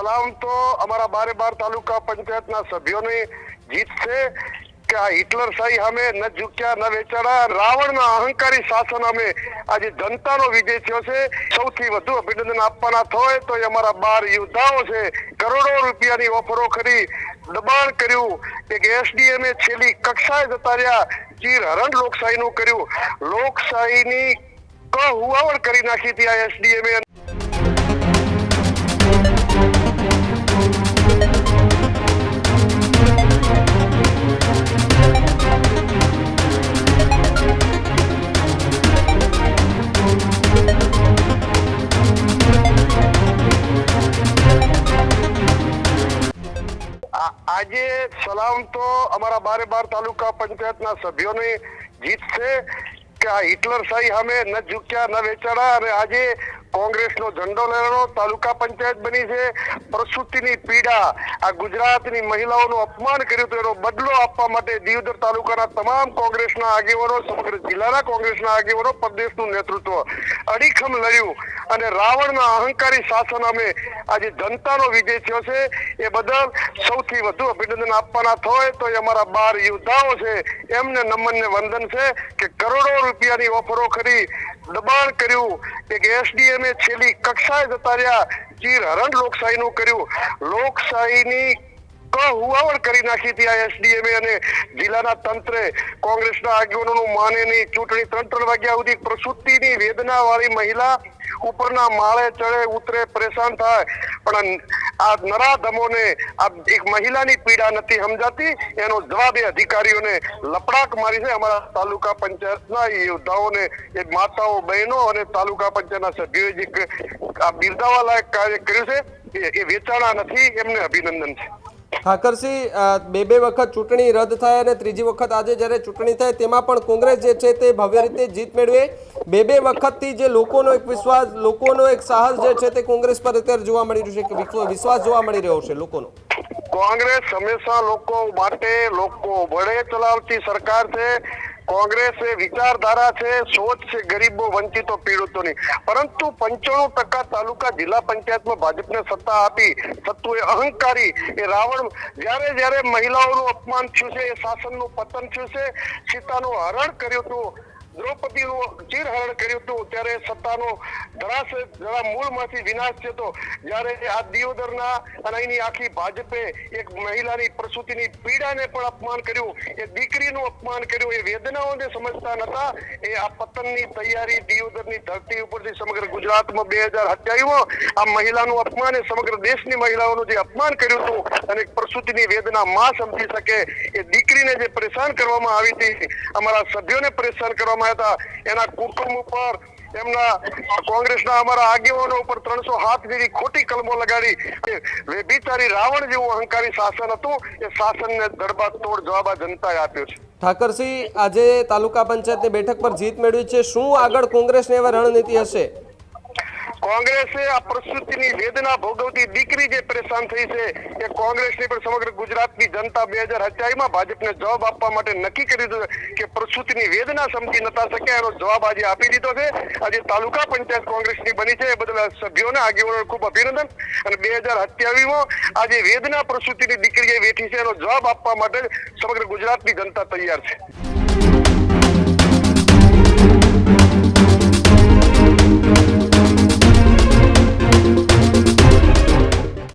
સલામ તો અમારા 12 તાલુકા પંચાયતના સભ્યોની જીત છે કે આ હિટલરશાહી સામે ન ઝૂક્યા ન વેચાણા, રાવણના અહંકારી શાસન સામે આજે જનતાનો વિજય થયો છે। સૌથી વધુ અભિનંદન આપવાના હોય તો એ અમારા 12 યોદ્ધાઓ છે। કરોડો રૂપિયાની ઓફરો કરી દબાણ કર્યું કે એસડીએમ છેલ્લી કક્ષાએ જતા રહ્યા, ચીર હરણ લોકશાહીનું કર્યું, લોકશાહીની હુવાવડ કરી નાખી હતી આ એસડીએમ। આજે સલામ તો અમારા 12 તાલુકા પંચાયતના સભ્યોની જીત છે કે આ હિટલરશાહી સામે ન ઝૂક્યા ન વેચાણા અને આજે કોંગ્રેસનો ઝંડો લહેરાનો તાલુકા પંચાયત બની છે। પ્રસૂતિની પીડા, આ ગુજરાતની મહિલાઓનું અપમાન કર્યું તો એનો બદલો આપવા માટે દિયોદર તાલુકાના તમામ કોંગ્રેસના આગેવાનો, સમગ્ર જિલ્લાના કોંગ્રેસના આગેવાનો, પ્રદેશનું નેતૃત્વ અડીખમ લડ્યું અને રાવણના અહંકારી શાસન સામે આજે જનતાનો વિજય થયો છે। એ બદલ સૌથી વધુ અભિનંદન આપવાના હોય તો એ અમારા 12 યોદ્ધાઓ છે, એમને નમન ને વંદન છે કે કરોડો રૂપિયાની ઓફરો કરી દબાણ કર્યું કે એસડીએમ છેલ્લી કક્ષાએ જતા રહ્યા, ચીર હરણ લોકશાહીનું કર્યું, લોકશાહીની હુવાવડ કરી નાખી હતી આ એસડીએમ અને જિલ્લાના તંત્રે કોંગ્રેસના આગેવાનોનું માને નહીં। ચૂંટણી 3 વાગ્યા સુધી પ્રસૂતિની વેદના વાળી મહિલા ઉપરના માળે ચડે ઉતરે પરેશાન થાય, પણ આ નરાધમોને આ એક મહિલાની પીડા નથી સમજાતી, એનો જવાબ એ અધિકારીઓને લપડાક મારી છે। અમારા તાલુકા પંચાયતના યોદ્ધાઓને, એ માતાઓ, બહેનો અને તાલુકા પંચાયતના સભ્યોએ જે આ બિરદાવા લાયક કાર્ય કર્યું છે એ વેચાણા નથી, એમને અભિનંદન છે। ઠાકરસિંહ, બે વખત ચૂંટણી રદ થાય અને ત્રીજી વખત આજે જ્યારે ચૂંટણી થાય તેમાં પણ કોંગ્રેસ જે છે તે ભવ્ય રીતે જીત મેળવે, બે વખતથી જે લોકોનો એક વિશ્વાસ, લોકોનો એક સાહસ જે છે તે કોંગ્રેસ પર અત્યારે જોવા મળી રહ્યું છે કે વિશ્વાસ જોવા મળી રહ્યો છે લોકોનો। કોંગ્રેસ હંમેશા લોકો માટે, લોકો વડે ચલાવતી સરકાર છે। કોંગ્રેસ એ વિચારધારા છે, સોચ છે ગરીબો, વંચિતો, પીડિતોની, પરંતુ 95% તાલુકા જિલ્લા પંચાયતમાં ભાજપને સત્તા આપી, સત્તુ એ અહંકારી એ રાવણ જ્યારે મહિલાઓનું અપમાન થયું છે, એ શાસનનું પતન થયું છે, સીતાનું હરણ કર્યું હતું, દ્રૌપદીનું ચીરહરણ કર્યું હતું, ત્યારે સત્તાનો ધરાશ જરા મૂળમાંથી વિનાશ થયો। જ્યારે આ દિયોદરના અને અહીંની આખી ભાજપે એક મહિલાની પ્રસૂતિની પીડાને પણ અપમાન કર્યું, એ દીકરીનું અપમાન કર્યું, એ વેદનાઓને સમજતા નતા, એ આ પતનની તૈયારી દિયોદરની ધરતી ઉપરથી સમગ્ર ગુજરાતમાં 2027 આ મહિલાનું અપમાન, એ સમગ્ર દેશની મહિલાઓનું જે અપમાન કર્યું હતું અને પ્રસૂતિની વેદના માં સમજી શકે, એ દીકરીને જે પરેશાન કરવામાં આવી હતી, અમારા સભ્યોને પરેશાન કરવામાં એના કુટુંબ ઉપર, એમના કોંગ્રેસના અમારા આગેવાનો ઉપર 307 જેવી ખોટી કલમો લગાડી, બેબીચારી રાવણ જેવું અહંકારી શાસન હતું, એ શાસનને દડબાતોડ જવાબ આ જનતાએ આપ્યો છે। ઠાકરસિંહ, આજે તાલુકા પંચાયતની બેઠક પર જીત મેળવી છે, શું આગળ કોંગ્રેસની એવી રણનીતિ હશે? કોંગ્રેસે આ પ્રસૂતિની વેદના ભોગવતી દીકરી જે પરેશાન થઈ છે, એ કોંગ્રેસની પણ સમગ્ર ગુજરાતની જનતા 2027 ભાજપને જવાબ આપવા માટે નક્કી કરી દીધું કે પ્રસૂતિની વેદના સમજી નતા શકે, એનો જવાબ આજે આપી દીધો છે। આજે તાલુકા પંચાયત કોંગ્રેસની બની છે, એ બદલ સભ્યોને, આગેવાનોને ખૂબ અભિનંદન। અને 2027 આજે વેદના પ્રસૂતિની દીકરીએ વેઠી છે, એનો જવાબ આપવા માટે સમગ્ર ગુજરાતની જનતા તૈયાર છે।